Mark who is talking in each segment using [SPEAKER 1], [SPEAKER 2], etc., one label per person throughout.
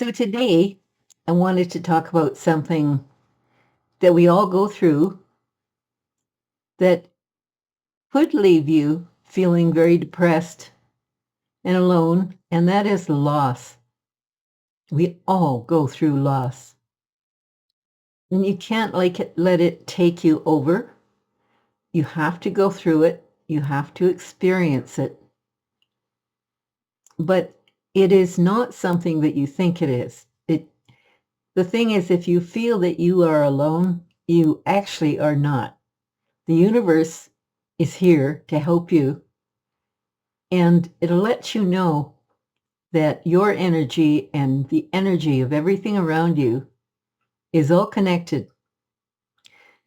[SPEAKER 1] So today, I wanted to talk about something that we all go through that could leave you feeling very depressed and alone, and that is loss. We all go through loss. And you can't let it take you over. You have to go through it. You have to experience it. But it is not something that you think it is. The thing is, if you feel that you are alone, you actually are not. The universe is here to help you, and it'll let you know that your energy and the energy of everything around you is all connected.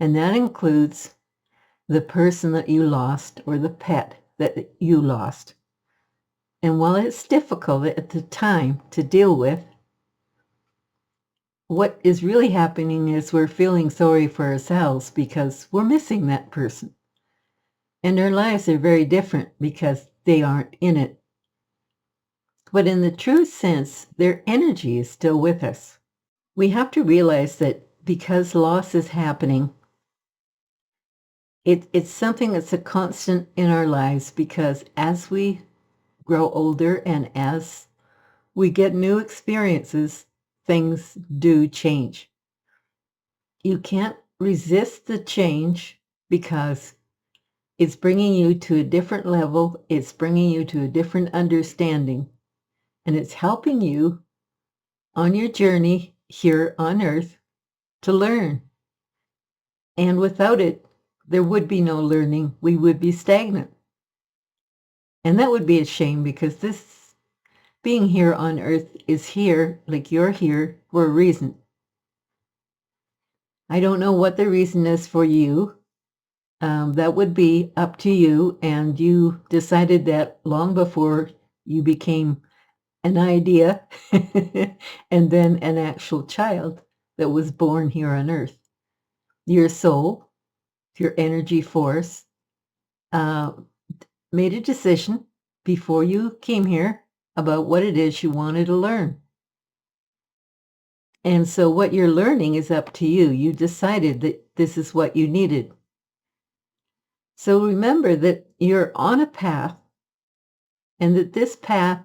[SPEAKER 1] And that includes the person that you lost or the pet that you lost. And while it's difficult at the time to deal with, what is really happening is we're feeling sorry for ourselves because we're missing that person. And their lives are very different because they aren't in it. But in the true sense, their energy is still with us. We have to realize that because loss is happening, it's something that's a constant in our lives because as we grow older and as we get new experiences, things do change. You can't resist the change because it's bringing you to a different level, it's bringing you to a different understanding, and it's helping you on your journey here on earth to learn. And without it, there would be no learning. We would be stagnant. And that would be a shame because this being here on earth is here, like you're here, for a reason. I don't know what the reason is for you. That would be up to you. And you decided that long before you became an idea and then an actual child that was born here on earth. Your soul, your energy force, uh, made a decision before you came here about what it is you wanted to learn. And so what you're learning is up to you. You decided that this is what you needed. So remember that you're on a path and that this path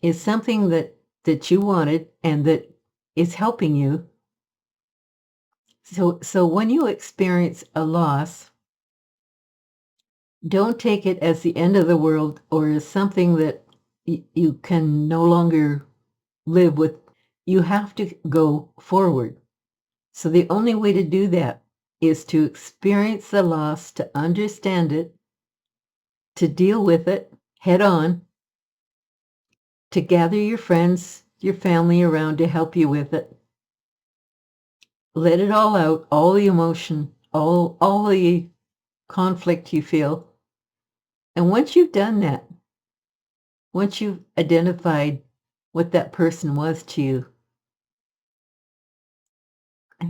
[SPEAKER 1] is something that you wanted and that is helping you. So when you experience a loss, don't take it as the end of the world or as something that you can no longer live with. You have to go forward. So the only way to do that is to experience the loss, to understand it, to deal with it head on, to gather your friends, your family around to help you with it. Let it all out, all the emotion, all the conflict you feel. And once you've done that, once you've identified what that person was to you,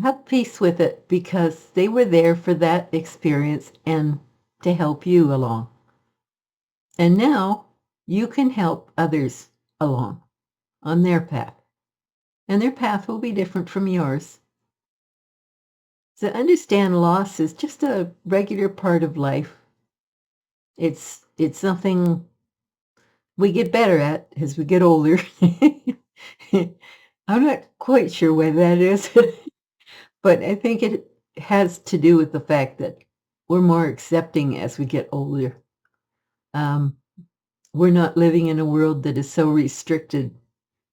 [SPEAKER 1] have peace with it because they were there for that experience and to help you along. And now you can help others along on their path. And their path will be different from yours. So understand loss is just a regular part of life. It's something we get better at as we get older. I'm not quite sure why that is, but I think it has to do with the fact that we're more accepting as we get older. Um, we're not living in a world that is so restricted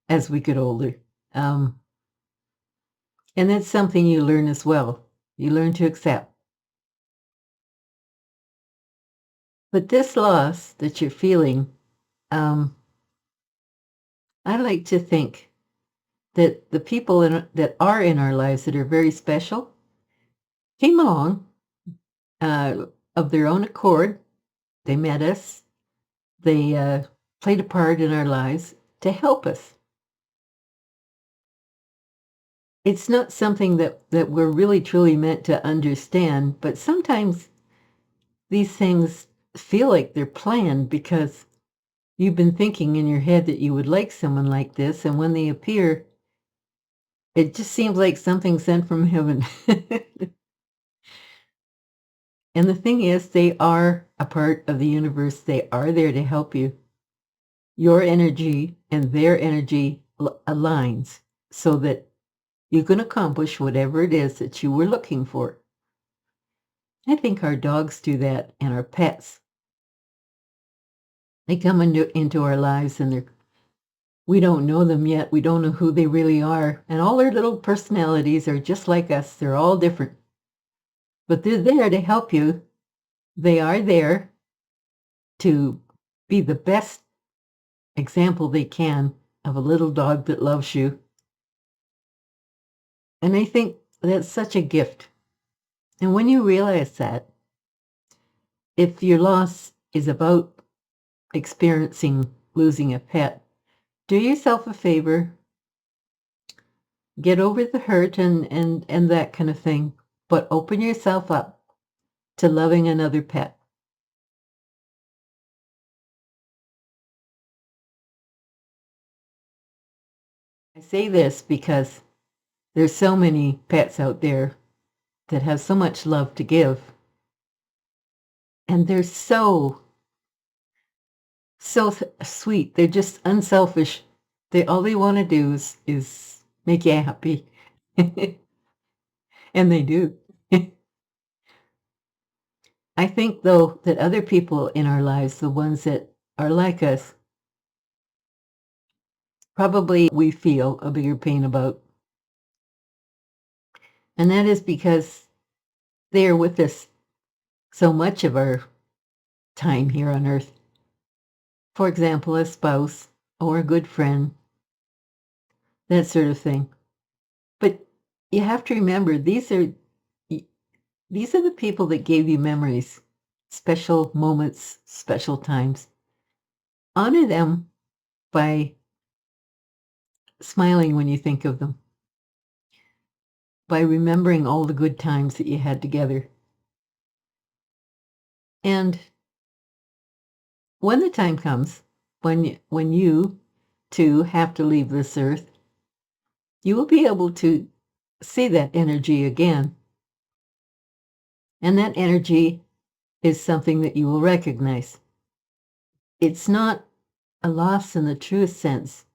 [SPEAKER 1] as we get older. Um, and that's something you learn as well. You learn to accept. But this loss that you're feeling, um, I like to think that the people that are in our lives that are very special came along of their own accord. They met us. They played a part in our lives to help us. It's not something that we're really truly meant to understand, but sometimes these things feel like they're planned because You've been thinking in your head that you would like someone like this, and when they appear, it just seems like something sent from heaven. And the thing is, they are a part of the universe. They are there to help you. Your energy and their energy aligns so that you can accomplish whatever it is that you were looking for. I think our dogs do that, and our pets. They come into our lives, and we don't know them yet. We don't know who they really are. And all their little personalities are just like us. They're all different. But they're there to help you. They are there to be the best example they can of a little dog that loves you. And I think that's such a gift. And when you realize that, if your loss is about experiencing losing a pet, do yourself a favor, get over the hurt and that kind of thing, but open yourself up to loving another pet. I say this because there's so many pets out there that have so much love to give, and they're so sweet. They're just unselfish. All they want to do is make you happy. And they do. I think, though, that other people in our lives, the ones that are like us, probably we feel a bigger pain about. And that is because they are with us so much of our time here on earth. For example, a spouse or a good friend, that sort of thing. But you have to remember, these are the people that gave you memories, special moments, special times. Honor them by smiling when you think of them, by remembering all the good times that you had together. And when the time comes, when you too have to leave this earth, you will be able to see that energy again. And that energy is something that you will recognize. It's not a loss in the truest sense.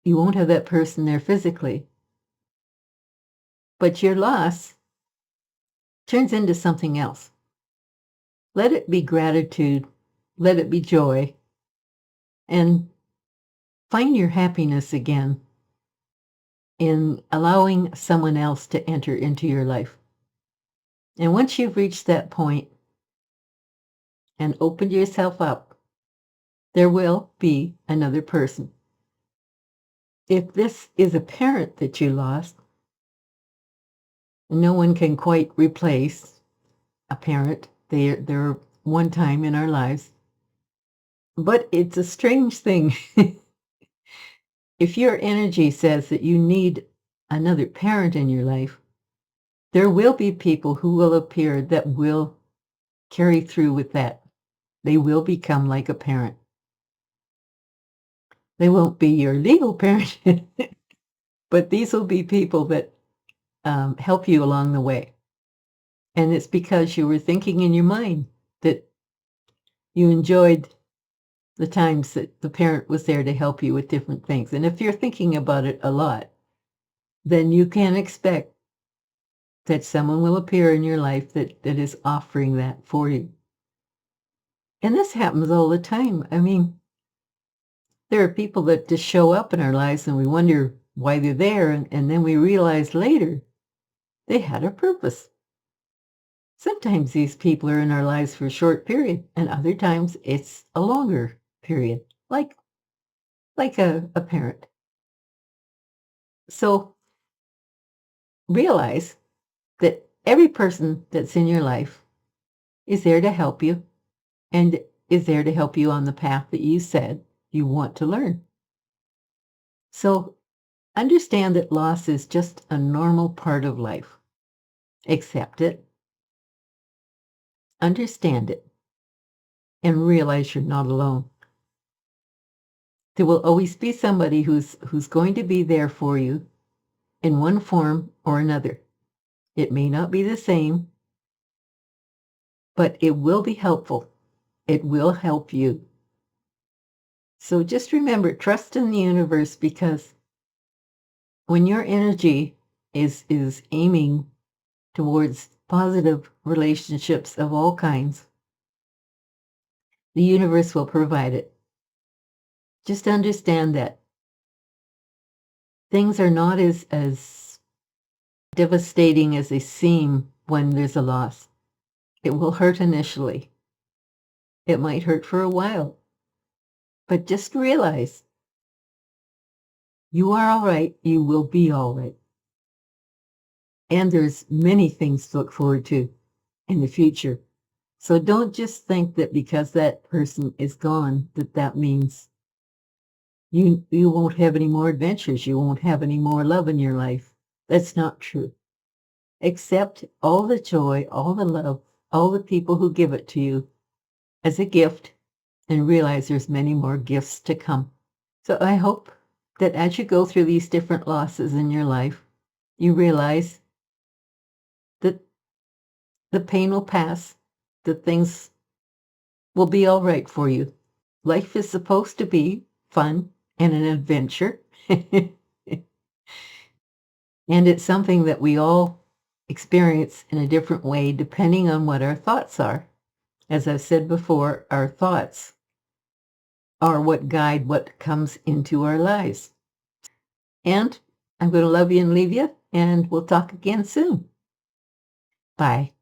[SPEAKER 1] You won't have that person there physically. But your loss turns into something else. Let it be gratitude, let it be joy, and find your happiness again in allowing someone else to enter into your life. And once you've reached that point and opened yourself up, there will be another person. If this is a parent that you lost, no one can quite replace a parent. They're one time in our lives. But it's a strange thing. If your energy says that you need another parent in your life, there will be people who will appear that will carry through with that. They will become like a parent. They won't be your legal parent, but these will be people that help you along the way. And it's because you were thinking in your mind that you enjoyed the times that the parent was there to help you with different things. And if you're thinking about it a lot, then you can expect that someone will appear in your life that is offering that for you. And this happens all the time. I mean, there are people that just show up in our lives and we wonder why they're there, and then we realize later they had a purpose. Sometimes these people are in our lives for a short period, and other times it's a longer period, like a parent. So realize that every person that's in your life is there to help you and is there to help you on the path that you said you want to learn. So understand that loss is just a normal part of life. Accept it, understand it, and realize you're not alone. There will always be somebody who's going to be there for you in one form or another. It may not be the same, but it will be helpful. It will help you. So just remember, trust in the universe, because when your energy is aiming towards positive relationships of all kinds, the universe will provide it. Just understand that things are not as devastating as they seem when there's a loss. It will hurt initially. It might hurt for a while. But just realize you are all right. You will be all right. And there's many things to look forward to in the future. So don't just think that because that person is gone, that means you won't have any more adventures. You won't have any more love in your life. That's not true. Accept all the joy, all the love, all the people who give it to you as a gift, and realize there's many more gifts to come. So I hope that as you go through these different losses in your life, you realize that the pain will pass, that things will be all right for you. Life is supposed to be fun and an adventure. And it's something that we all experience in a different way depending on what our thoughts are. As I've said before, our thoughts are what guide what comes into our lives. And I'm going to love you and leave you, and we'll talk again soon. Bye.